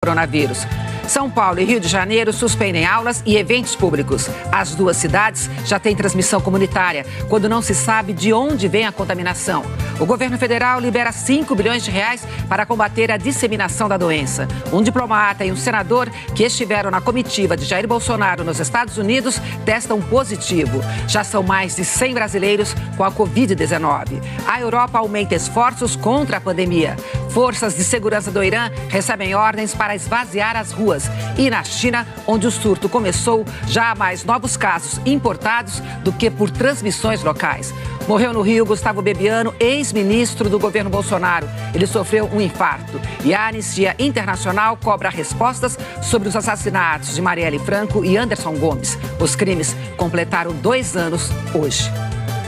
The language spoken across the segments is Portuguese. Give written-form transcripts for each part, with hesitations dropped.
coronavírus. São Paulo e Rio de Janeiro suspendem aulas e eventos públicos. As duas cidades já têm transmissão comunitária, quando não se sabe de onde vem a contaminação. O governo federal libera 5 bilhões de reais para combater a disseminação da doença. Um diplomata e um senador que estiveram na comitiva de Jair Bolsonaro nos Estados Unidos testam positivo. Já são mais de 100 brasileiros com a Covid-19. A Europa aumenta esforços contra a pandemia. Forças de segurança do Irã recebem ordens para esvaziar as ruas. E na China, onde o surto começou, já há mais novos casos importados do que por transmissões locais. Morreu no Rio Gustavo Bebiano, ex-ministro do governo Bolsonaro. Ele sofreu um infarto. E a Anistia Internacional cobra respostas sobre os assassinatos de Marielle Franco e Anderson Gomes. Os crimes completaram 2 anos hoje.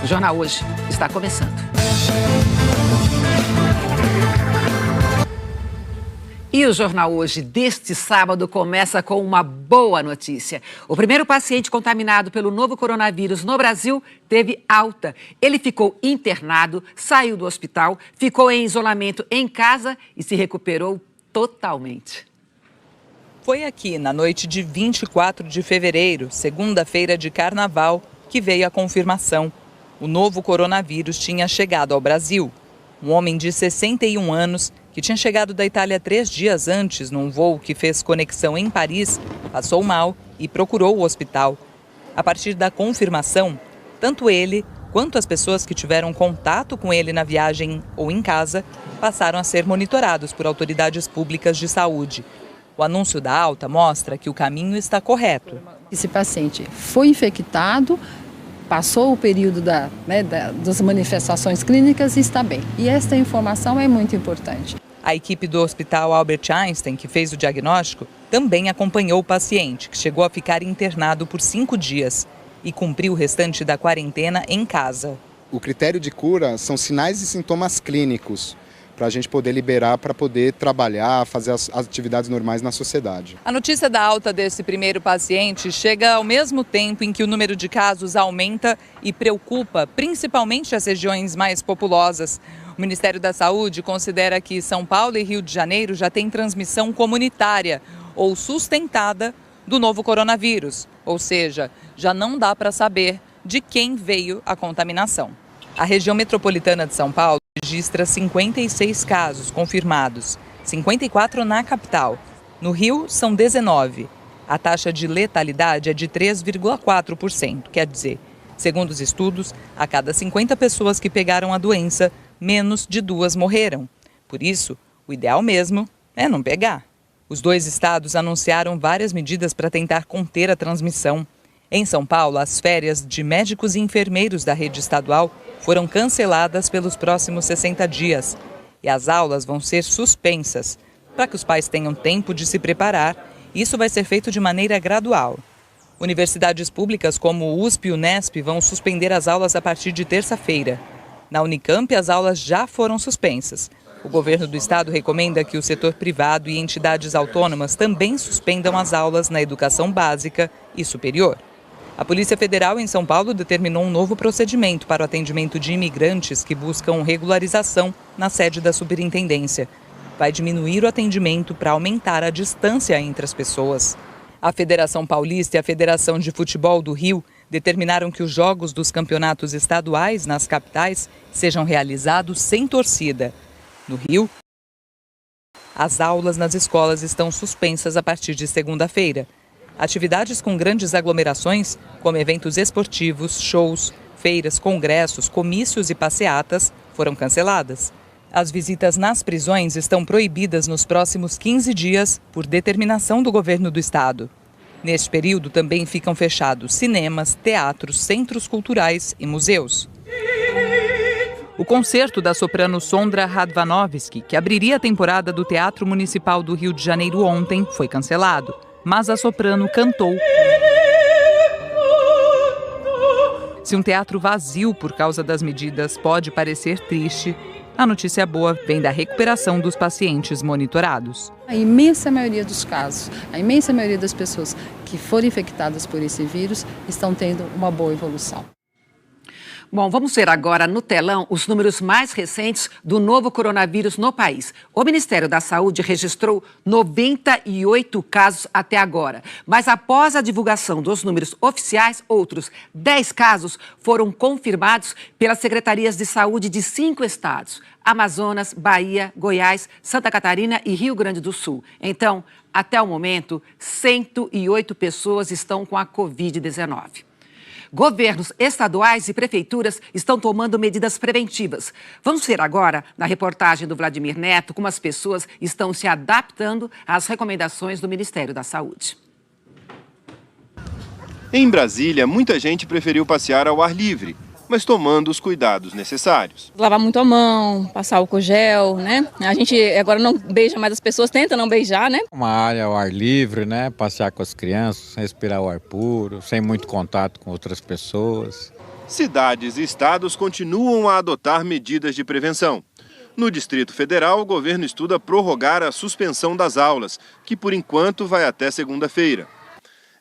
O Jornal Hoje está começando. E o Jornal Hoje deste sábado começa com uma boa notícia. O primeiro paciente contaminado pelo novo coronavírus no Brasil teve alta. Ele ficou internado, saiu do hospital, ficou em isolamento em casa e se recuperou totalmente. Foi aqui, na noite de 24 de fevereiro, segunda-feira de carnaval, que veio a confirmação. O novo coronavírus tinha chegado ao Brasil. Um homem de 61 anos, que tinha chegado da Itália 3 dias antes num voo que fez conexão em Paris, passou mal e procurou o hospital. A partir da confirmação, tanto ele quanto as pessoas que tiveram contato com ele na viagem ou em casa passaram a ser monitorados por autoridades públicas de saúde. O anúncio da alta mostra que o caminho está correto. Esse paciente foi infectado, passou o período das manifestações clínicas e está bem. E esta informação é muito importante. A equipe do Hospital Albert Einstein, que fez o diagnóstico, também acompanhou o paciente, que chegou a ficar internado por 5 dias e cumpriu o restante da quarentena em casa. O critério de cura são sinais e sintomas clínicos, para a gente poder liberar, para poder trabalhar, fazer as atividades normais na sociedade. A notícia da alta desse primeiro paciente chega ao mesmo tempo em que o número de casos aumenta e preocupa principalmente as regiões mais populosas. O Ministério da Saúde considera que São Paulo e Rio de Janeiro já têm transmissão comunitária ou sustentada do novo coronavírus, ou seja, já não dá para saber de quem veio a contaminação. A região metropolitana de São Paulo registra 56 casos confirmados, 54 na capital. No Rio, são 19. A taxa de letalidade é de 3,4%, quer dizer, segundo os estudos, a cada 50 pessoas que pegaram a doença, menos de 2 morreram. Por isso, o ideal mesmo é não pegar. Os 2 estados anunciaram várias medidas para tentar conter a transmissão. Em São Paulo, as férias de médicos e enfermeiros da rede estadual foram canceladas pelos próximos 60 dias. E as aulas vão ser suspensas. Para que os pais tenham tempo de se preparar, isso vai ser feito de maneira gradual. Universidades públicas como o USP e o Unesp vão suspender as aulas a partir de terça-feira. Na Unicamp, as aulas já foram suspensas. O governo do estado recomenda que o setor privado e entidades autônomas também suspendam as aulas na educação básica e superior. A Polícia Federal em São Paulo determinou um novo procedimento para o atendimento de imigrantes que buscam regularização na sede da superintendência. Vai diminuir o atendimento para aumentar a distância entre as pessoas. A Federação Paulista e a Federação de Futebol do Rio determinaram que os jogos dos campeonatos estaduais nas capitais sejam realizados sem torcida. No Rio, as aulas nas escolas estão suspensas a partir de segunda-feira. Atividades com grandes aglomerações, como eventos esportivos, shows, feiras, congressos, comícios e passeatas, foram canceladas. As visitas nas prisões estão proibidas nos próximos 15 dias por determinação do governo do estado. Neste período também ficam fechados cinemas, teatros, centros culturais e museus. O concerto da soprano Sondra Radvanovsky, que abriria a temporada do Teatro Municipal do Rio de Janeiro ontem, foi cancelado. Mas a soprano cantou. Se um teatro vazio por causa das medidas pode parecer triste, a notícia boa vem da recuperação dos pacientes monitorados. A imensa maioria dos casos, a imensa maioria das pessoas que foram infectadas por esse vírus estão tendo uma boa evolução. Bom, vamos ver agora no telão os números mais recentes do novo coronavírus no país. O Ministério da Saúde registrou 98 casos até agora, mas após a divulgação dos números oficiais, outros 10 casos foram confirmados pelas secretarias de saúde de 5 estados: Amazonas, Bahia, Goiás, Santa Catarina e Rio Grande do Sul. Então, até o momento, 108 pessoas estão com a Covid-19. Governos estaduais e prefeituras estão tomando medidas preventivas. Vamos ver agora, na reportagem do Vladimir Neto, como as pessoas estão se adaptando às recomendações do Ministério da Saúde. Em Brasília, muita gente preferiu passear ao ar livre, mas tomando os cuidados necessários. Lavar muito a mão, passar álcool gel, né? A gente agora não beija mais as pessoas, tenta não beijar, né? Uma área ao ar livre, né? Passear com as crianças, respirar o ar puro, sem muito contato com outras pessoas. Cidades e estados continuam a adotar medidas de prevenção. No Distrito Federal, o governo estuda prorrogar a suspensão das aulas, que por enquanto vai até segunda-feira.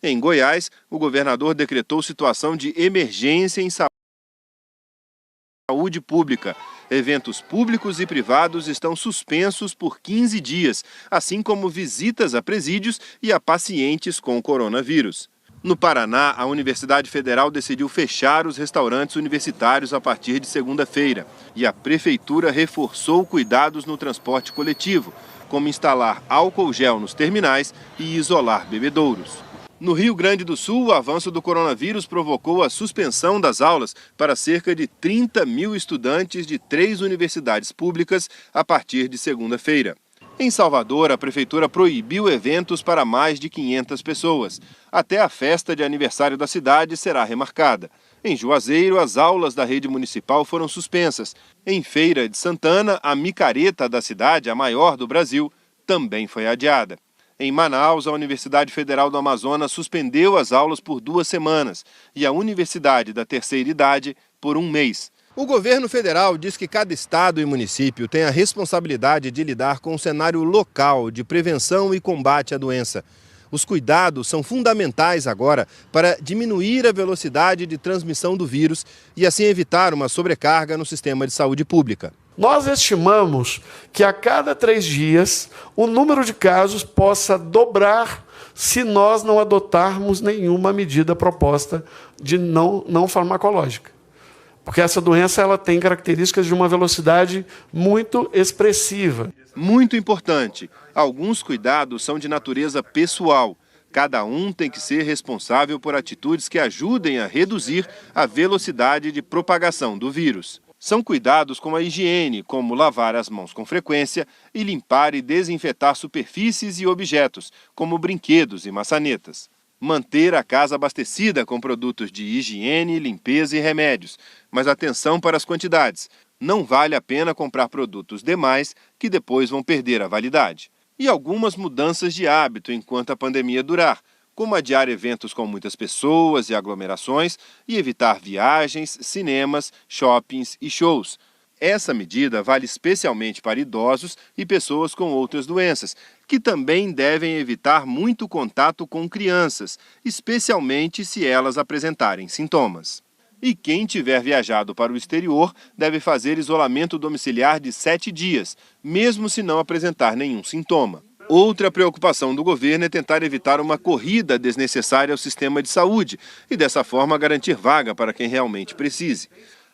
Em Goiás, o governador decretou situação de emergência em saúde pública. Eventos públicos e privados estão suspensos por 15 dias, assim como visitas a presídios e a pacientes com coronavírus. No Paraná, a Universidade Federal decidiu fechar os restaurantes universitários a partir de segunda-feira. E a prefeitura reforçou cuidados no transporte coletivo, como instalar álcool gel nos terminais e isolar bebedouros. No Rio Grande do Sul, o avanço do coronavírus provocou a suspensão das aulas para cerca de 30 mil estudantes de 3 universidades públicas a partir de segunda-feira. Em Salvador, a prefeitura proibiu eventos para mais de 500 pessoas. Até a festa de aniversário da cidade será remarcada. Em Juazeiro, as aulas da rede municipal foram suspensas. Em Feira de Santana, a micareta da cidade, a maior do Brasil, também foi adiada. Em Manaus, a Universidade Federal do Amazonas suspendeu as aulas por 2 semanas e a Universidade da Terceira Idade por 1 mês. O governo federal diz que cada estado e município tem a responsabilidade de lidar com o cenário local de prevenção e combate à doença. Os cuidados são fundamentais agora para diminuir a velocidade de transmissão do vírus e assim evitar uma sobrecarga no sistema de saúde pública. Nós estimamos que a cada 3 dias o número de casos possa dobrar se nós não adotarmos nenhuma medida proposta de não farmacológica. Porque essa doença ela tem características de uma velocidade muito expressiva. Muito importante, alguns cuidados são de natureza pessoal. Cada um tem que ser responsável por atitudes que ajudem a reduzir a velocidade de propagação do vírus. São cuidados com a higiene, como lavar as mãos com frequência e limpar e desinfetar superfícies e objetos, como brinquedos e maçanetas. Manter a casa abastecida com produtos de higiene, limpeza e remédios. Mas atenção para as quantidades. Não vale a pena comprar produtos demais que depois vão perder a validade. E algumas mudanças de hábito enquanto a pandemia durar, como adiar eventos com muitas pessoas e aglomerações e evitar viagens, cinemas, shoppings e shows. Essa medida vale especialmente para idosos e pessoas com outras doenças, que também devem evitar muito contato com crianças, especialmente se elas apresentarem sintomas. E quem tiver viajado para o exterior deve fazer isolamento domiciliar de 7 dias, mesmo se não apresentar nenhum sintoma. Outra preocupação do governo é tentar evitar uma corrida desnecessária ao sistema de saúde e, dessa forma, garantir vaga para quem realmente precise.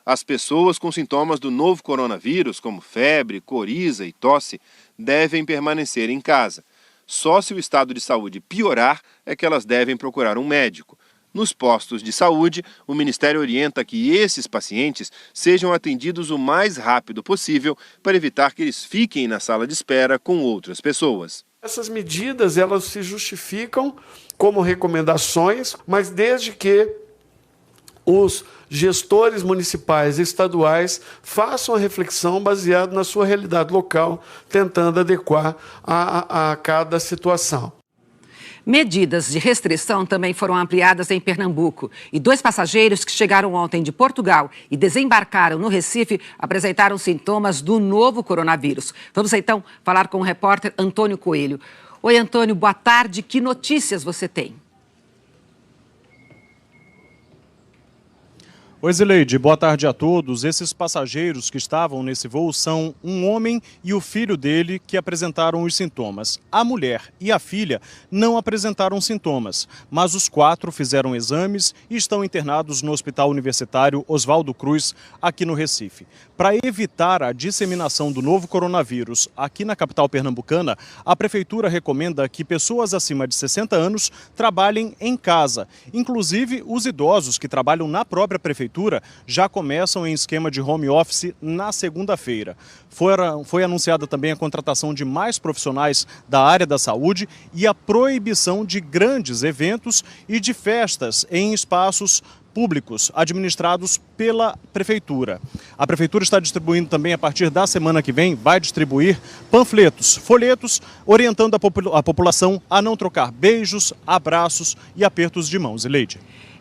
As pessoas com sintomas do novo coronavírus, como febre, coriza e tosse, devem permanecer em casa. Só se o estado de saúde piorar é que elas devem procurar um médico. Nos postos de saúde, o Ministério orienta que esses pacientes sejam atendidos o mais rápido possível para evitar que eles fiquem na sala de espera com outras pessoas. Essas medidas elas se justificam como recomendações, mas desde que os gestores municipais e estaduais façam a reflexão baseada na sua realidade local, tentando adequar a cada situação. Medidas de restrição também foram ampliadas em Pernambuco. E 2 passageiros que chegaram ontem de Portugal e desembarcaram no Recife apresentaram sintomas do novo coronavírus. Vamos então falar com o repórter Antônio Coelho. Oi, Antônio, boa tarde. Que notícias você tem? Oi, Zileide, boa tarde a todos. Esses passageiros que estavam nesse voo são um homem e o filho dele que apresentaram os sintomas. A mulher e a filha não apresentaram sintomas, mas os 4 fizeram exames e estão internados no Hospital Universitário Oswaldo Cruz, aqui no Recife. Para evitar a disseminação do novo coronavírus aqui na capital pernambucana, a Prefeitura recomenda que pessoas acima de 60 anos trabalhem em casa. Inclusive, os idosos que trabalham na própria Prefeitura já começam em esquema de home office na segunda-feira. Foi anunciada também a contratação de mais profissionais da área da saúde e a proibição de grandes eventos e de festas em espaços públicos administrados pela Prefeitura. A Prefeitura está distribuindo também, a partir da semana que vem, vai distribuir panfletos, folhetos, orientando a população a não trocar beijos, abraços e apertos de mãos. Zileide.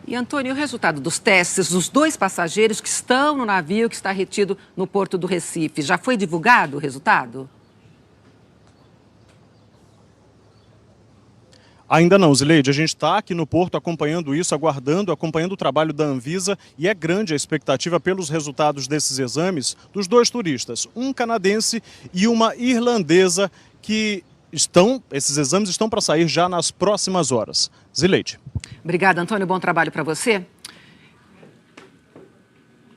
E, Antônio, o resultado dos testes dos 2 passageiros que estão no navio que está retido no Porto do Recife, já foi divulgado o resultado? Ainda não, Zileide. A gente está aqui no Porto acompanhando isso, acompanhando o trabalho da Anvisa, e é grande a expectativa pelos resultados desses exames dos 2 turistas, um canadense e uma irlandesa, que esses exames estão para sair já nas próximas horas. Zileide. Obrigada, Antônio. Bom trabalho para você.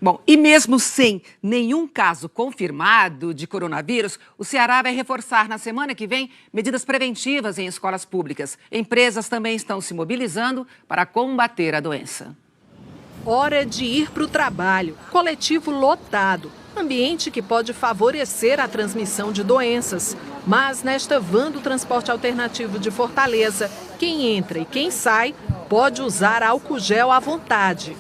Bom, e mesmo sem nenhum caso confirmado de coronavírus, o Ceará vai reforçar na semana que vem medidas preventivas em escolas públicas. Empresas também estão se mobilizando para combater a doença. Hora de ir para o trabalho. Coletivo lotado. Ambiente que pode favorecer a transmissão de doenças. Mas nesta van do transporte alternativo de Fortaleza, quem entra e quem sai pode usar álcool gel à vontade.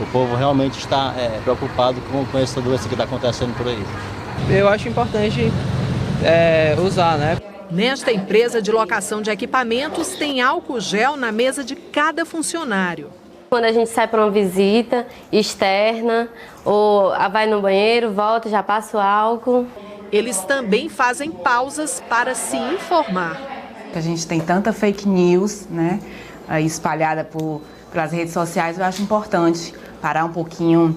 O povo realmente está preocupado com essa doença que está acontecendo por aí. Eu acho importante usar, né? Nesta empresa de locação de equipamentos, tem álcool gel na mesa de cada funcionário. Quando a gente sai para uma visita externa, ou vai no banheiro, volta, já passa o álcool. Eles também fazem pausas para se informar. A gente tem tanta fake news, né, aí espalhada pelas redes sociais, eu acho importante parar um pouquinho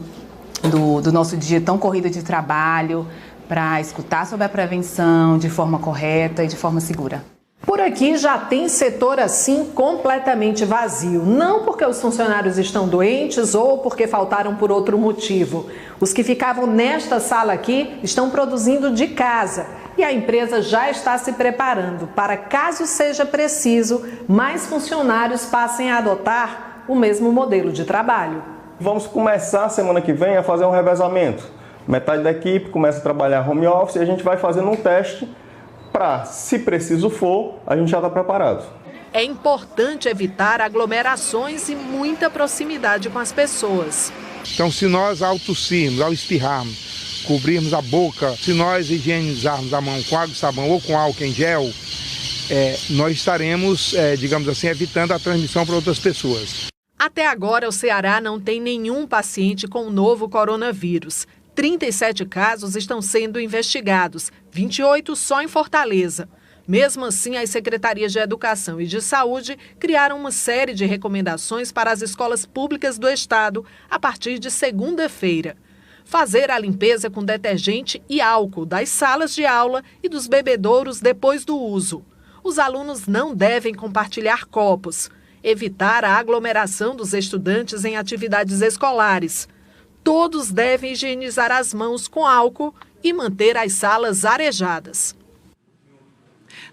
do nosso dia tão corrido de trabalho para escutar sobre a prevenção de forma correta e de forma segura. Por aqui já tem setor assim completamente vazio, não porque os funcionários estão doentes ou porque faltaram por outro motivo. Os que ficavam nesta sala aqui estão produzindo de casa e a empresa já está se preparando para, caso seja preciso, mais funcionários passem a adotar o mesmo modelo de trabalho. Vamos começar semana que vem a fazer um revezamento. Metade da equipe começa a trabalhar home office e a gente vai fazendo um teste para, se preciso for, a gente já está preparado. É importante evitar aglomerações e muita proximidade com as pessoas. Então, se nós ao tossirmos, ao espirrarmos, cobrirmos a boca, se nós higienizarmos a mão com água e sabão ou com álcool em gel, nós estaremos, digamos assim, evitando a transmissão para outras pessoas. Até agora, o Ceará não tem nenhum paciente com o novo coronavírus. 37 casos estão sendo investigados, 28 só em Fortaleza. Mesmo assim, as secretarias de Educação e de Saúde criaram uma série de recomendações para as escolas públicas do estado a partir de segunda-feira. Fazer a limpeza com detergente e álcool das salas de aula e dos bebedouros depois do uso. Os alunos não devem compartilhar copos. Evitar a aglomeração dos estudantes em atividades escolares. Todos devem higienizar as mãos com álcool e manter as salas arejadas.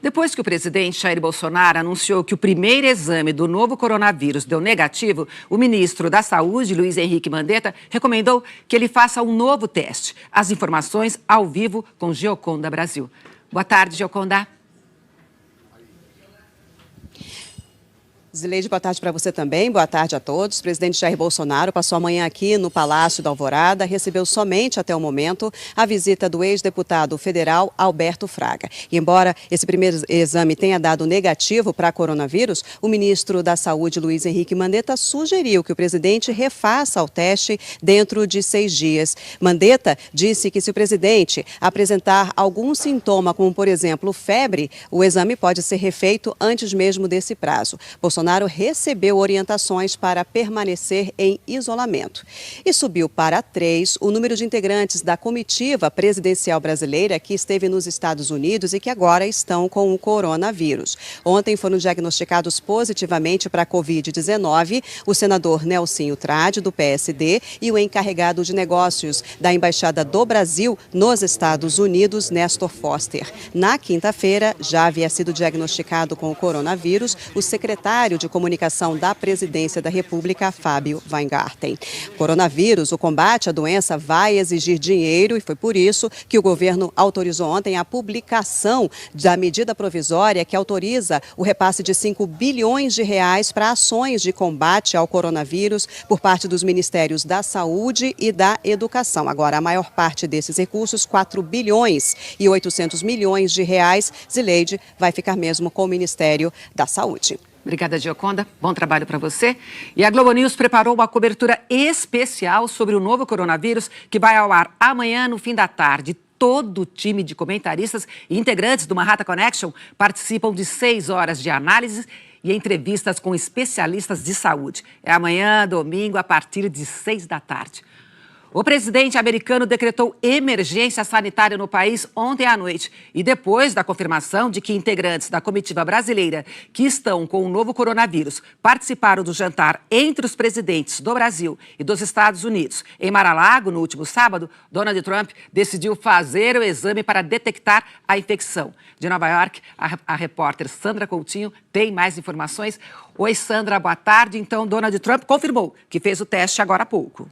Depois que o presidente Jair Bolsonaro anunciou que o primeiro exame do novo coronavírus deu negativo, o ministro da Saúde, Luiz Henrique Mandetta, recomendou que ele faça um novo teste. As informações ao vivo com Gioconda Brasil. Boa tarde, Gioconda. Zileide, boa tarde para você também, boa tarde a todos. O presidente Jair Bolsonaro passou a manhã aqui no Palácio da Alvorada, recebeu somente até o momento a visita do ex-deputado federal Alberto Fraga. E embora esse primeiro exame tenha dado negativo para coronavírus, o ministro da Saúde, Luiz Henrique Mandetta, sugeriu que o presidente refaça o teste dentro de 6 dias. Mandetta disse que se o presidente apresentar algum sintoma, como por exemplo febre, o exame pode ser refeito antes mesmo desse prazo. Bolsonaro Bolsonaro recebeu orientações para permanecer em isolamento. E subiu para 3 o número de integrantes da comitiva presidencial brasileira que esteve nos Estados Unidos e que agora estão com o coronavírus. Ontem foram diagnosticados positivamente para a Covid-19 o senador Nelsinho Trade, do PSD, e o encarregado de negócios da Embaixada do Brasil nos Estados Unidos, Nestor Foster. Na quinta-feira, já havia sido diagnosticado com o coronavírus o secretário de Comunicação da Presidência da República, Fábio Weingarten. Coronavírus, o combate à doença vai exigir dinheiro e foi por isso que o governo autorizou ontem a publicação da medida provisória que autoriza o repasse de 5 bilhões de reais para ações de combate ao coronavírus por parte dos Ministérios da Saúde e da Educação. Agora, a maior parte desses recursos, 4 bilhões e 800 milhões de reais, Zileide, vai ficar mesmo com o Ministério da Saúde. Obrigada, Gioconda. Bom trabalho para você. E a Globo News preparou uma cobertura especial sobre o novo coronavírus que vai ao ar amanhã no fim da tarde. Todo o time de comentaristas e integrantes do Manhattan Connection participam de 6 horas de análise e entrevistas com especialistas de saúde. É amanhã, domingo, a partir de 6 da tarde. O presidente americano decretou emergência sanitária no país ontem à noite e depois da confirmação de que integrantes da comitiva brasileira que estão com o novo coronavírus participaram do jantar entre os presidentes do Brasil e dos Estados Unidos em Mar-a-Lago no último sábado, Donald Trump decidiu fazer o exame para detectar a infecção. De Nova York, a repórter Sandra Coutinho tem mais informações. Oi, Sandra, boa tarde. Então, Donald Trump confirmou que fez o teste agora há pouco.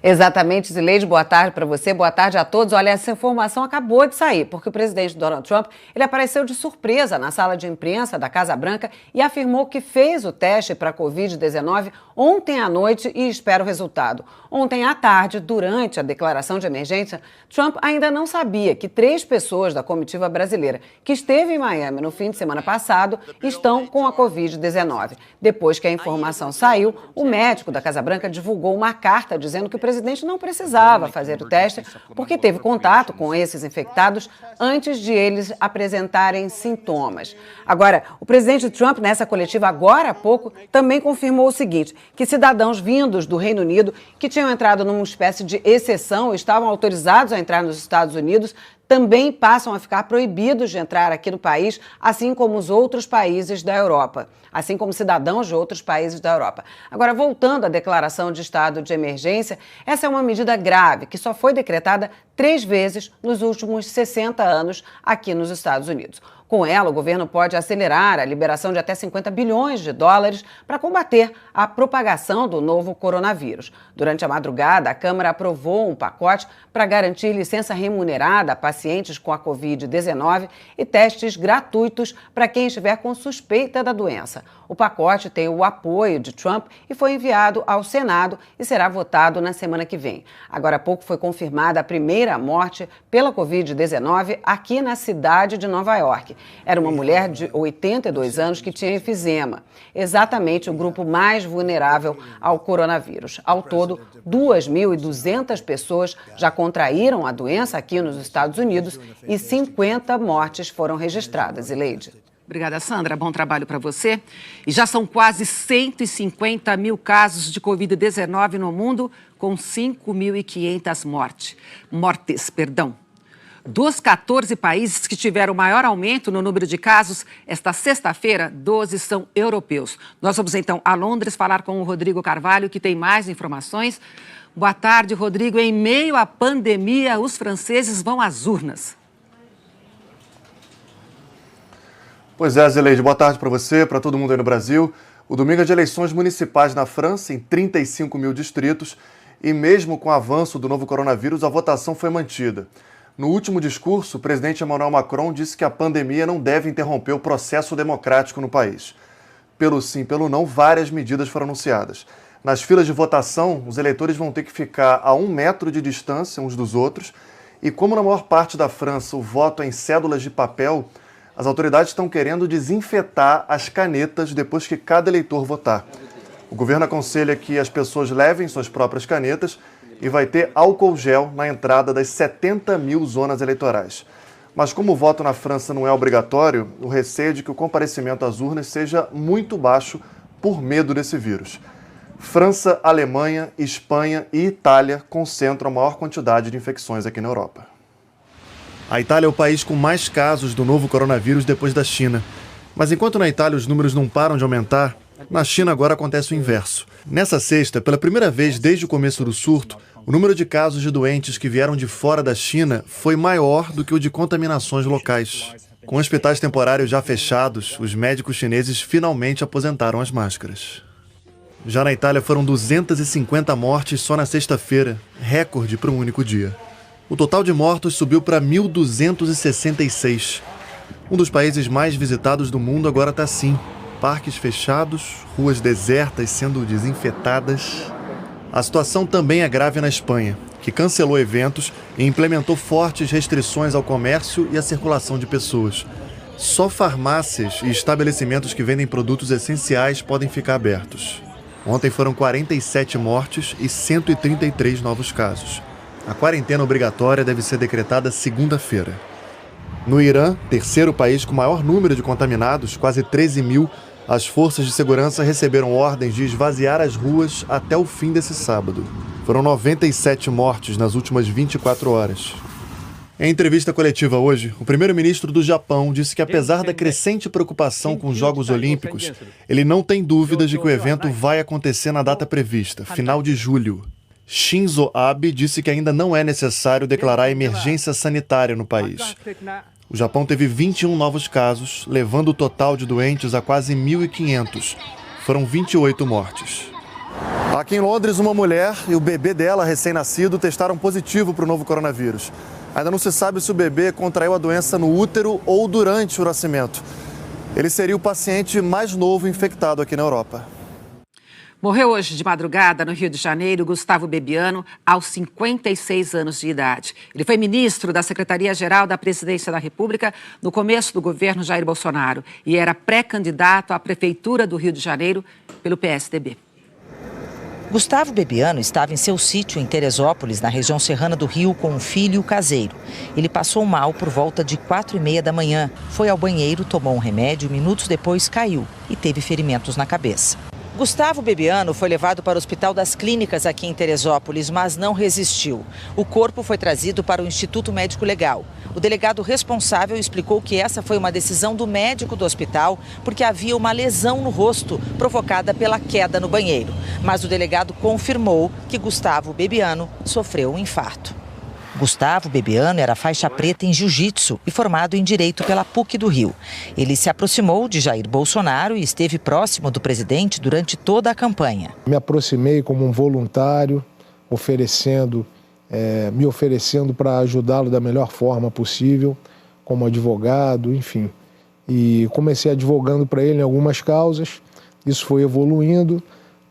Exatamente, Zileide, boa tarde para você, boa tarde a todos. Olha, essa informação acabou de sair, porque o presidente Donald Trump, ele apareceu de surpresa na sala de imprensa da Casa Branca e afirmou que fez o teste para a Covid-19 ontem à noite e espera o resultado. Ontem à tarde, durante a declaração de emergência, Trump ainda não sabia que 3 pessoas da comitiva brasileira que esteve em Miami no fim de semana passado estão com a Covid-19. Depois que a informação saiu, o médico da Casa Branca divulgou uma carta dizendo que o presidente não precisava fazer o teste porque teve contato com esses infectados antes de eles apresentarem sintomas. Agora, o presidente Trump, nessa coletiva agora há pouco, também confirmou o seguinte, que cidadãos vindos do Reino Unido que tinham entrado numa espécie de exceção, estavam autorizados a entrar nos Estados Unidos, também passam a ficar proibidos de entrar aqui no país, assim como os outros países da Europa, assim como cidadãos de outros países da Europa. Agora, voltando à declaração de estado de emergência, essa é uma medida grave que só foi decretada 3 vezes nos últimos 60 anos aqui nos Estados Unidos. Com ela, o governo pode acelerar a liberação de até 50 bilhões de dólares para combater a propagação do novo coronavírus. Durante a madrugada, a Câmara aprovou um pacote para garantir licença remunerada a pacientes com a Covid-19 e testes gratuitos para quem estiver com suspeita da doença. O pacote tem o apoio de Trump e foi enviado ao Senado e será votado na semana que vem. Agora há pouco foi confirmada a primeira morte pela Covid-19 aqui na cidade de Nova York. Era uma mulher de 82 anos que tinha enfisema, exatamente o grupo mais vulnerável ao coronavírus. Ao todo, 2.200 pessoas já contraíram a doença aqui nos Estados Unidos e 50 mortes foram registradas. Zileide. Obrigada, Sandra. Bom trabalho para você. E já são quase 150 mil casos de Covid-19 no mundo, com 5.500 mortes. Dos 14 países que tiveram maior aumento no número de casos, esta sexta-feira, 12 são europeus. Nós vamos então a Londres falar com o Rodrigo Carvalho, que tem mais informações. Boa tarde, Rodrigo. Em meio à pandemia, os franceses vão às urnas. Pois é, Zileide, boa tarde para você, para todo mundo aí no Brasil. O domingo é de eleições municipais na França, em 35 mil distritos, e mesmo com o avanço do novo coronavírus, a votação foi mantida. No último discurso, o presidente Emmanuel Macron disse que a pandemia não deve interromper o processo democrático no país. Pelo sim, pelo não, várias medidas foram anunciadas. Nas filas de votação, os eleitores vão ter que ficar a 1 metro de distância uns dos outros, e como na maior parte da França o voto é em cédulas de papel, as autoridades estão querendo desinfetar as canetas depois que cada eleitor votar. O governo aconselha que as pessoas levem suas próprias canetas e vai ter álcool gel na entrada das 70 mil zonas eleitorais. Mas como o voto na França não é obrigatório, o receio é de que o comparecimento às urnas seja muito baixo por medo desse vírus. França, Alemanha, Espanha e Itália concentram a maior quantidade de infecções aqui na Europa. A Itália é o país com mais casos do novo coronavírus depois da China. Mas enquanto na Itália os números não param de aumentar, na China agora acontece o inverso. Nessa sexta, pela primeira vez desde o começo do surto, o número de casos de doentes que vieram de fora da China foi maior do que o de contaminações locais. Com hospitais temporários já fechados, os médicos chineses finalmente aposentaram as máscaras. Já na Itália foram 250 mortes só na sexta-feira, recorde para um único dia. O total de mortos subiu para 1.266. Um dos países mais visitados do mundo agora está assim. Parques fechados, ruas desertas sendo desinfetadas. A situação também é grave na Espanha, que cancelou eventos e implementou fortes restrições ao comércio e à circulação de pessoas. Só farmácias e estabelecimentos que vendem produtos essenciais podem ficar abertos. Ontem foram 47 mortes e 133 novos casos. A quarentena obrigatória deve ser decretada segunda-feira. No Irã, terceiro país com maior número de contaminados, quase 13 mil, as forças de segurança receberam ordens de esvaziar as ruas até o fim desse sábado. Foram 97 mortes nas últimas 24 horas. Em entrevista coletiva hoje, o primeiro-ministro do Japão disse que, apesar da crescente preocupação com os Jogos Olímpicos, ele não tem dúvidas de que o evento vai acontecer na data prevista, final de julho. Shinzo Abe disse que ainda não é necessário declarar emergência sanitária no país. O Japão teve 21 novos casos, levando o total de doentes a quase 1.500. Foram 28 mortes. Aqui em Londres, uma mulher e o bebê dela, recém-nascido, testaram positivo para o novo coronavírus. Ainda não se sabe se o bebê contraiu a doença no útero ou durante o nascimento. Ele seria o paciente mais novo infectado aqui na Europa. Morreu hoje de madrugada, no Rio de Janeiro, Gustavo Bebiano, aos 56 anos de idade. Ele foi ministro da Secretaria-Geral da Presidência da República no começo do governo Jair Bolsonaro e era pré-candidato à Prefeitura do Rio de Janeiro pelo PSDB. Gustavo Bebiano estava em seu sítio em Teresópolis, na região serrana do Rio, com um filho caseiro. Ele passou mal por volta de 4h30 da manhã. Foi ao banheiro, tomou um remédio, minutos depois caiu e teve ferimentos na cabeça. Gustavo Bebiano foi levado para o Hospital das Clínicas aqui em Teresópolis, mas não resistiu. O corpo foi trazido para o Instituto Médico Legal. O delegado responsável explicou que essa foi uma decisão do médico do hospital porque havia uma lesão no rosto provocada pela queda no banheiro. Mas o delegado confirmou que Gustavo Bebiano sofreu um infarto. Gustavo Bebiano era faixa preta em jiu-jitsu e formado em Direito pela PUC do Rio. Ele se aproximou de Jair Bolsonaro e esteve próximo do presidente durante toda a campanha. Me aproximei como um voluntário, me oferecendo para ajudá-lo da melhor forma possível, como advogado, enfim. E comecei advogando para ele em algumas causas, isso foi evoluindo,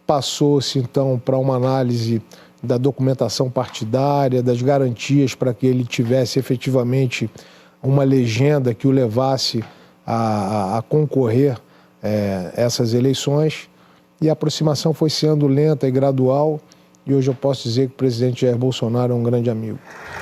passou-se então para uma análise da documentação partidária, das garantias para que ele tivesse efetivamente uma legenda que o levasse a concorrer essas eleições. E a aproximação foi sendo lenta e gradual. E hoje eu posso dizer que o presidente Jair Bolsonaro é um grande amigo.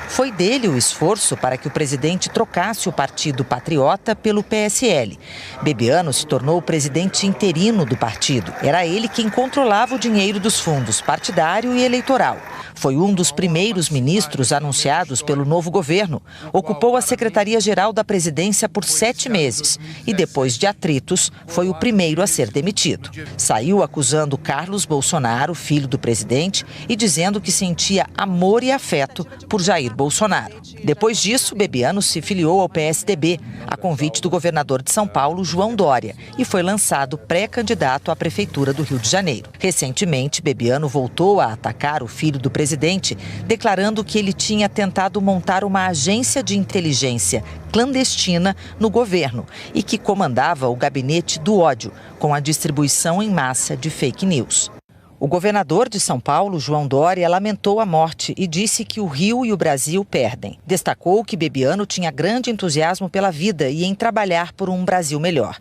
Foi dele o esforço para que o presidente trocasse o Partido Patriota pelo PSL. Bebiano se tornou o presidente interino do partido. Era ele quem controlava o dinheiro dos fundos partidário e eleitoral. Foi um dos primeiros ministros anunciados pelo novo governo. Ocupou a Secretaria-Geral da Presidência por 7 meses e, depois de atritos, foi o primeiro a ser demitido. Saiu acusando Carlos Bolsonaro, filho do presidente, e dizendo que sentia amor e afeto por Jair Bolsonaro. Depois disso, Bebiano se filiou ao PSDB, a convite do governador de São Paulo, João Dória, e foi lançado pré-candidato à Prefeitura do Rio de Janeiro. Recentemente, Bebiano voltou a atacar o filho do presidente, declarando que ele tinha tentado montar uma agência de inteligência clandestina no governo e que comandava o gabinete do ódio, com a distribuição em massa de fake news. O governador de São Paulo, João Dória, lamentou a morte e disse que o Rio e o Brasil perdem. Destacou que Bebiano tinha grande entusiasmo pela vida e em trabalhar por um Brasil melhor.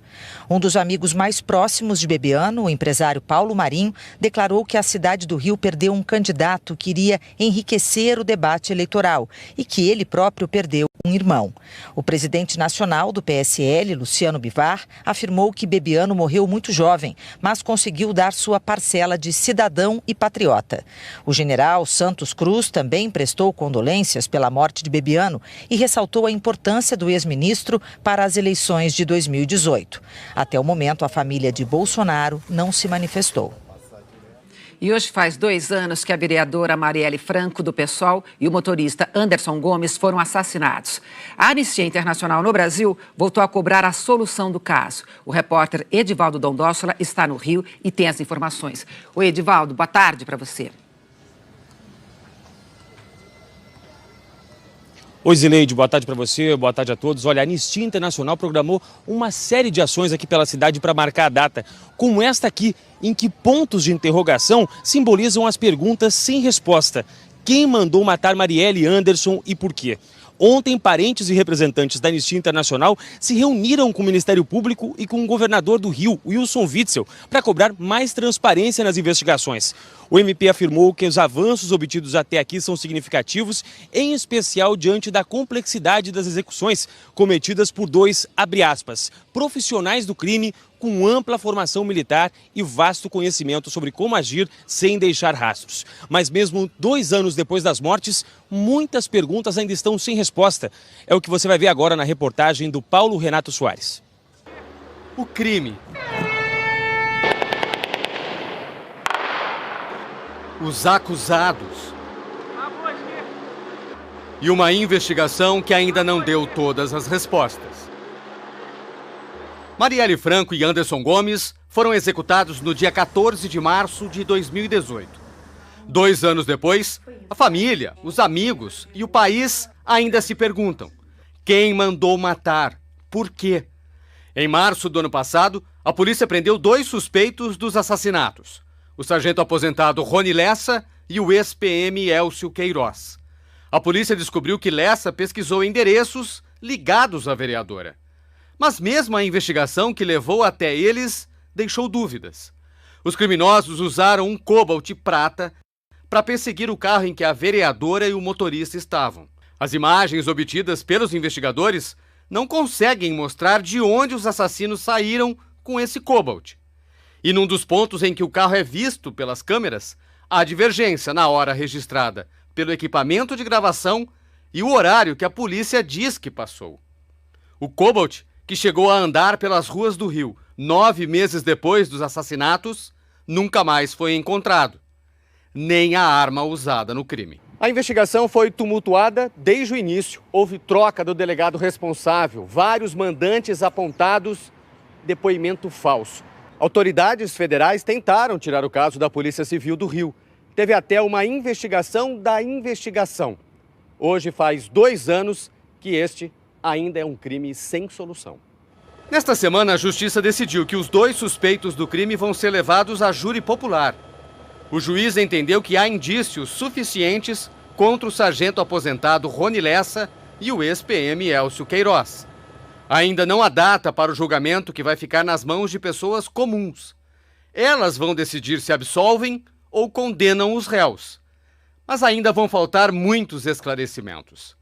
Um dos amigos mais próximos de Bebiano, o empresário Paulo Marinho, declarou que a cidade do Rio perdeu um candidato que iria enriquecer o debate eleitoral e que ele próprio perdeu um irmão. O presidente nacional do PSL, Luciano Bivar, afirmou que Bebiano morreu muito jovem, mas conseguiu dar sua parcela de cidadão e patriota. O general Santos Cruz também prestou condolências pela morte de Bebiano e ressaltou a importância do ex-ministro para as eleições de 2018. Até o momento, a família de Bolsonaro não se manifestou. E hoje faz 2 anos que a vereadora Marielle Franco, do PSOL, e o motorista Anderson Gomes foram assassinados. A Anistia Internacional no Brasil voltou a cobrar a solução do caso. O repórter Edivaldo Dondossola está no Rio e tem as informações. Oi, Edivaldo, boa tarde para você. Oi, Zileide, boa tarde para você, boa tarde a todos. Olha, a Anistia Internacional programou uma série de ações aqui pela cidade para marcar a data, como esta aqui, em que pontos de interrogação simbolizam as perguntas sem resposta. Quem mandou matar Marielle Anderson e por quê? Ontem, parentes e representantes da Anistia Internacional se reuniram com o Ministério Público e com o governador do Rio, Wilson Witzel, para cobrar mais transparência nas investigações. O MP afirmou que os avanços obtidos até aqui são significativos, em especial diante da complexidade das execuções cometidas por 2, abre aspas, profissionais do crime com ampla formação militar e vasto conhecimento sobre como agir sem deixar rastros. Mas mesmo 2 anos depois das mortes, muitas perguntas ainda estão sem resposta. É o que você vai ver agora na reportagem do Paulo Renato Soares. O crime. Os acusados. E uma investigação que ainda não deu todas as respostas. Marielle Franco e Anderson Gomes foram executados no dia 14 de março de 2018. 2 anos depois, a família, os amigos e o país ainda se perguntam: quem mandou matar? Por quê? Em março do ano passado, a polícia prendeu 2 suspeitos dos assassinatos: o sargento aposentado Rony Lessa e o ex-PM Elcio Queiroz. A polícia descobriu que Lessa pesquisou endereços ligados à vereadora. Mas mesmo a investigação que levou até eles deixou dúvidas. Os criminosos usaram um Cobalt prata para perseguir o carro em que a vereadora e o motorista estavam. As imagens obtidas pelos investigadores não conseguem mostrar de onde os assassinos saíram com esse Cobalt. E num dos pontos em que o carro é visto pelas câmeras, há divergência na hora registrada pelo equipamento de gravação e o horário que a polícia diz que passou. O Cobalt, que chegou a andar pelas ruas do Rio 9 meses depois dos assassinatos, nunca mais foi encontrado. Nem a arma usada no crime. A investigação foi tumultuada desde o início. Houve troca do delegado responsável, vários mandantes apontados, depoimento falso. Autoridades federais tentaram tirar o caso da Polícia Civil do Rio. Teve até uma investigação da investigação. Hoje faz 2 anos que este ainda é um crime sem solução. Nesta semana, a Justiça decidiu que os 2 suspeitos do crime vão ser levados a júri popular. O juiz entendeu que há indícios suficientes contra o sargento aposentado Rony Lessa e o ex-PM Elcio Queiroz. Ainda não há data para o julgamento, que vai ficar nas mãos de pessoas comuns. Elas vão decidir se absolvem ou condenam os réus. Mas ainda vão faltar muitos esclarecimentos.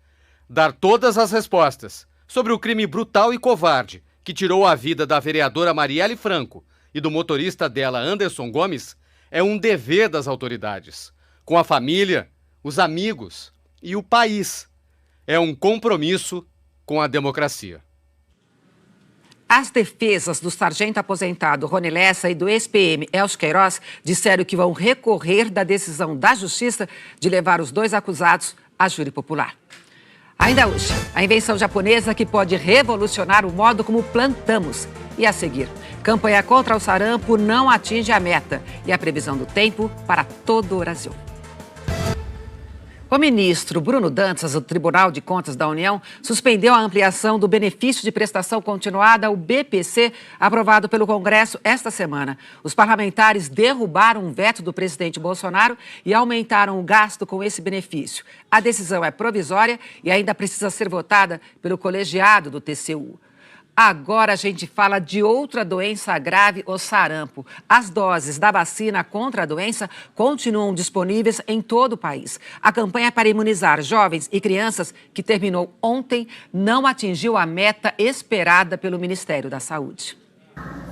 Dar todas as respostas sobre o crime brutal e covarde que tirou a vida da vereadora Marielle Franco e do motorista dela, Anderson Gomes, é um dever das autoridades, com a família, os amigos e o país. É um compromisso com a democracia. As defesas do sargento aposentado Rony Lessa e do ex-PM Elcio Queiroz disseram que vão recorrer da decisão da Justiça de levar os 2 acusados a júri popular. Ainda hoje, a invenção japonesa que pode revolucionar o modo como plantamos. E a seguir, campanha contra o sarampo não atinge a meta e a previsão do tempo para todo o Brasil. O ministro Bruno Dantas, do Tribunal de Contas da União, suspendeu a ampliação do benefício de prestação continuada, o BPC, aprovado pelo Congresso esta semana. Os parlamentares derrubaram um veto do presidente Bolsonaro e aumentaram o gasto com esse benefício. A decisão é provisória e ainda precisa ser votada pelo colegiado do TCU. Agora a gente fala de outra doença grave, o sarampo. As doses da vacina contra a doença continuam disponíveis em todo o país. A campanha para imunizar jovens e crianças, que terminou ontem, não atingiu a meta esperada pelo Ministério da Saúde.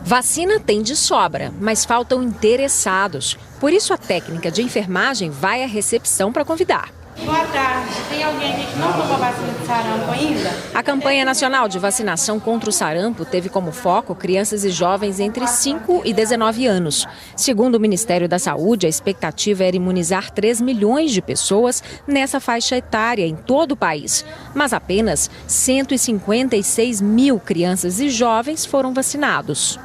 Vacina tem de sobra, mas faltam interessados. Por isso, a técnica de enfermagem vai à recepção para convidar. Boa tarde. Tem alguém aqui que não tomou vacina de sarampo ainda? A campanha nacional de vacinação contra o sarampo teve como foco crianças e jovens entre 5 e 19 anos. Segundo o Ministério da Saúde, a expectativa era imunizar 3 milhões de pessoas nessa faixa etária em todo o país. Mas apenas 156 mil crianças e jovens foram vacinados.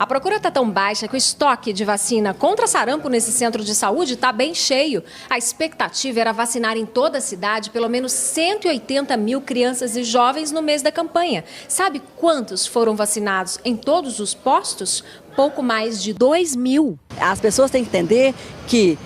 A procura está tão baixa que o estoque de vacina contra sarampo nesse centro de saúde está bem cheio. A expectativa era vacinar em toda a cidade pelo menos 180 mil crianças e jovens no mês da campanha. Sabe quantos foram vacinados em todos os postos? Pouco mais de 2 mil. As pessoas têm que entender que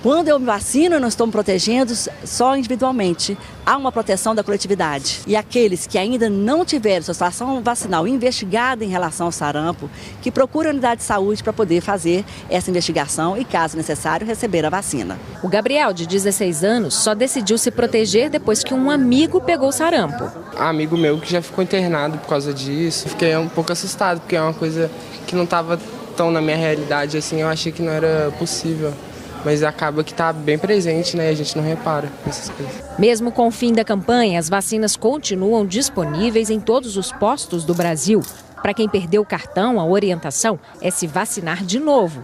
quando eu me vacino, eu não estou me protegendo só individualmente. Há uma proteção da coletividade. E aqueles que ainda não tiveram sua situação vacinal investigada em relação ao sarampo, que procurem a unidade de saúde para poder fazer essa investigação e, caso necessário, receber a vacina. O Gabriel, de 16 anos, só decidiu se proteger depois que um amigo pegou sarampo. Amigo meu que já ficou internado por causa disso. Fiquei um pouco assustado, porque é uma coisa que não estava tão na minha realidade assim. Eu achei que não era possível. Mas acaba que está bem presente, né? A gente não repara nessas coisas. Mesmo com o fim da campanha, as vacinas continuam disponíveis em todos os postos do Brasil. Para quem perdeu o cartão, a orientação é se vacinar de novo.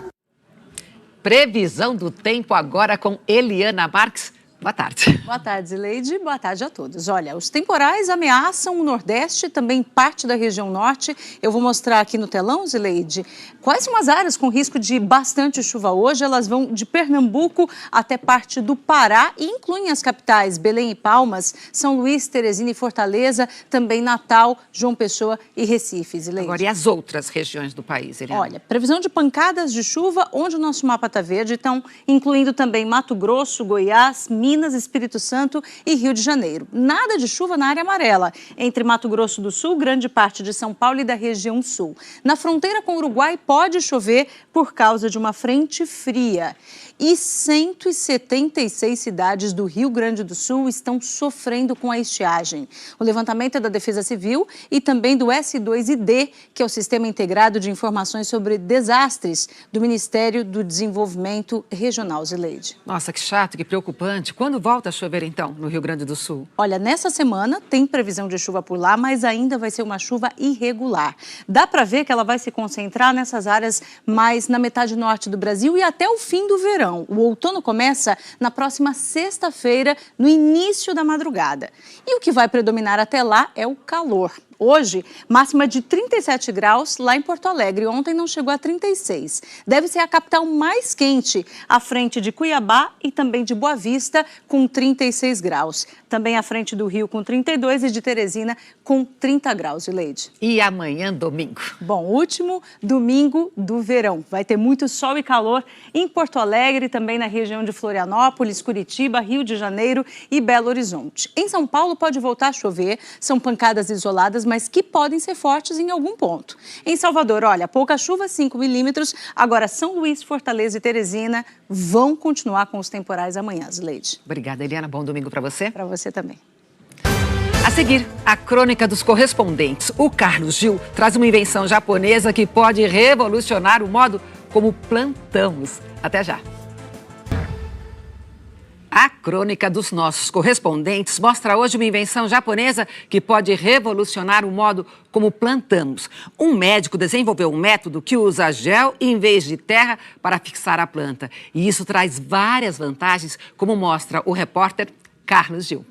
Previsão do tempo agora com Eliana Marques. Boa tarde. Boa tarde, Zileide. Boa tarde a todos. Olha, os temporais ameaçam o Nordeste, também parte da região Norte. Eu vou mostrar aqui no telão, Zileide, quais são as áreas com risco de bastante chuva hoje. Elas vão de Pernambuco até parte do Pará e incluem as capitais Belém e Palmas, São Luís, Teresina e Fortaleza, também Natal, João Pessoa e Recife, Zileide. Agora, e as outras regiões do país, Eliana? Olha, previsão de pancadas de chuva, onde o nosso mapa está verde, então incluindo também Mato Grosso, Goiás, Minas, Espírito Santo e Rio de Janeiro. Nada de chuva na área amarela, entre Mato Grosso do Sul, grande parte de São Paulo e da região sul. Na fronteira com o Uruguai pode chover por causa de uma frente fria. E 176 cidades do Rio Grande do Sul estão sofrendo com a estiagem. O levantamento é da Defesa Civil e também do S2ID, que é o Sistema Integrado de Informações sobre Desastres do Ministério do Desenvolvimento Regional, Zileide. Nossa, que chato, que preocupante. Quando volta a chover, então, no Rio Grande do Sul? Olha, nessa semana tem previsão de chuva por lá, mas ainda vai ser uma chuva irregular. Dá para ver que ela vai se concentrar nessas áreas mais na metade norte do Brasil e até o fim do verão. O outono começa na próxima sexta-feira, no início da madrugada. E o que vai predominar até lá é o calor. Hoje, máxima de 37 graus lá em Porto Alegre. Ontem não chegou a 36. Deve ser a capital mais quente, à frente de Cuiabá e também de Boa Vista, com 36 graus. Também à frente do Rio, com 32, e de Teresina, com 30 graus, Zileide. E amanhã, domingo? Bom, último domingo do verão. Vai ter muito sol e calor em Porto Alegre, também na região de Florianópolis, Curitiba, Rio de Janeiro e Belo Horizonte. Em São Paulo pode voltar a chover, são pancadas isoladas, mas que podem ser fortes em algum ponto. Em Salvador, olha, pouca chuva, 5 milímetros. Agora, São Luís, Fortaleza e Teresina vão continuar com os temporais amanhã, Zileide. Obrigada, Eliana. Bom domingo para você. Para você também. A seguir, a crônica dos correspondentes. O Carlos Gil traz uma invenção japonesa que pode revolucionar o modo como plantamos. Até já. A crônica dos nossos correspondentes mostra hoje uma invenção japonesa que pode revolucionar o modo como plantamos. Um médico desenvolveu um método que usa gel em vez de terra para fixar a planta. E isso traz várias vantagens, como mostra o repórter Carlos Gil.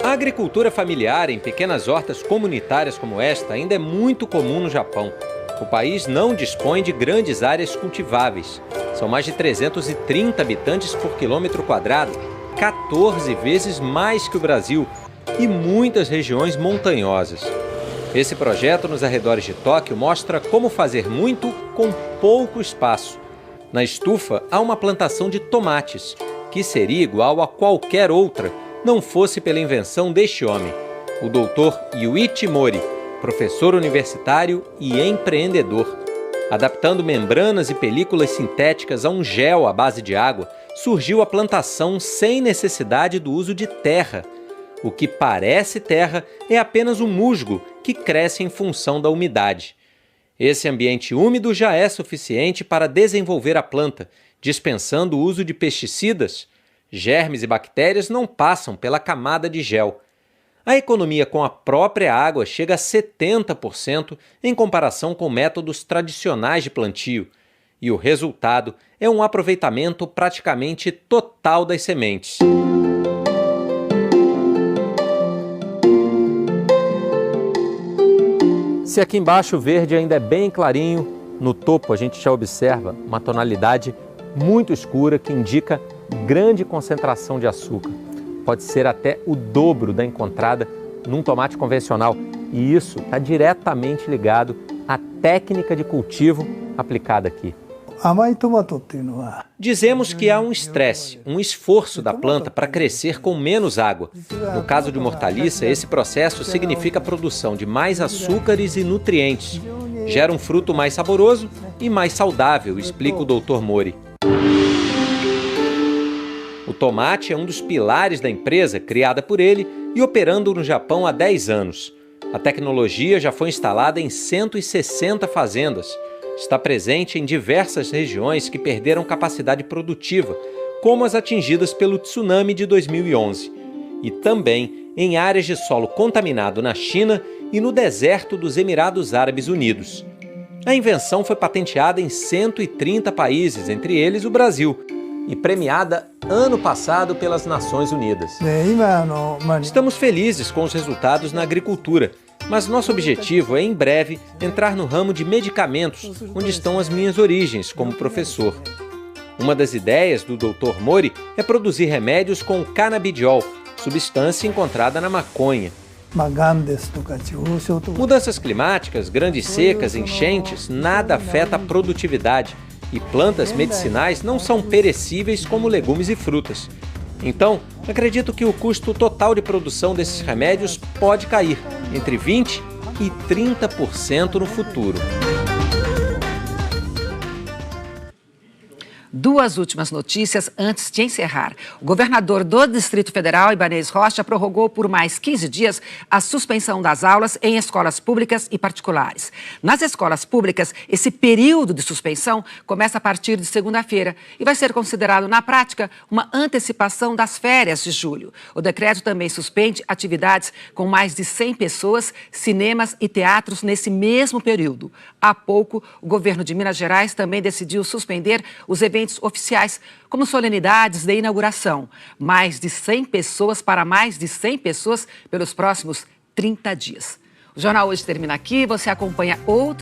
A agricultura familiar em pequenas hortas comunitárias como esta ainda é muito comum no Japão. O país não dispõe de grandes áreas cultiváveis. São mais de 330 habitantes por quilômetro quadrado, 14 vezes mais que o Brasil, e muitas regiões montanhosas. Esse projeto nos arredores de Tóquio mostra como fazer muito com pouco espaço. Na estufa há uma plantação de tomates, que aqui seria igual a qualquer outra, não fosse pela invenção deste homem, o Dr. Yuichi Mori, professor universitário e empreendedor. Adaptando membranas e películas sintéticas a um gel à base de água, surgiu a plantação sem necessidade do uso de terra. O que parece terra é apenas um musgo que cresce em função da umidade. Esse ambiente úmido já é suficiente para desenvolver a planta, dispensando o uso de pesticidas. Germes e bactérias não passam pela camada de gel. A economia com a própria água chega a 70% em comparação com métodos tradicionais de plantio. E o resultado é um aproveitamento praticamente total das sementes. Se aqui embaixo o verde ainda é bem clarinho, no topo a gente já observa uma tonalidade muito escura que indica grande concentração de açúcar. Pode ser até o dobro da encontrada num tomate convencional. E isso está diretamente ligado à técnica de cultivo aplicada aqui. Dizemos que há um estresse, um esforço da planta para crescer com menos água. No caso de uma hortaliça, esse processo significa a produção de mais açúcares e nutrientes. Gera um fruto mais saboroso e mais saudável, explica o Dr. Mori. O tomate é um dos pilares da empresa criada por ele e operando no Japão há 10 anos. A tecnologia já foi instalada em 160 fazendas. Está presente em diversas regiões que perderam capacidade produtiva, como as atingidas pelo tsunami de 2011. E também em áreas de solo contaminado na China e no deserto dos Emirados Árabes Unidos. A invenção foi patenteada em 130 países, entre eles o Brasil, e premiada ano passado pelas Nações Unidas. Estamos felizes com os resultados na agricultura, mas nosso objetivo é, em breve, entrar no ramo de medicamentos, onde estão as minhas origens como professor. Uma das ideias do Dr. Mori é produzir remédios com canabidiol, substância encontrada na maconha. Mudanças climáticas, grandes secas, enchentes, nada afeta a produtividade. E plantas medicinais não são perecíveis como legumes e frutas. Então, acredito que o custo total de produção desses remédios pode cair entre 20% e 30% no futuro. Duas últimas notícias antes de encerrar. O governador do Distrito Federal, Ibanez Rocha, prorrogou por mais 15 dias a suspensão das aulas em escolas públicas e particulares. Nas escolas públicas, esse período de suspensão começa a partir de segunda-feira e vai ser considerado, na prática, uma antecipação das férias de julho. O decreto também suspende atividades com mais de 100 pessoas, cinemas e teatros nesse mesmo período. Há pouco, o governo de Minas Gerais também decidiu suspender os eventos oficiais, como solenidades de inauguração. Mais de 100 pessoas para mais de 100 pessoas pelos próximos 30 dias. O Jornal Hoje termina aqui. Você acompanha outro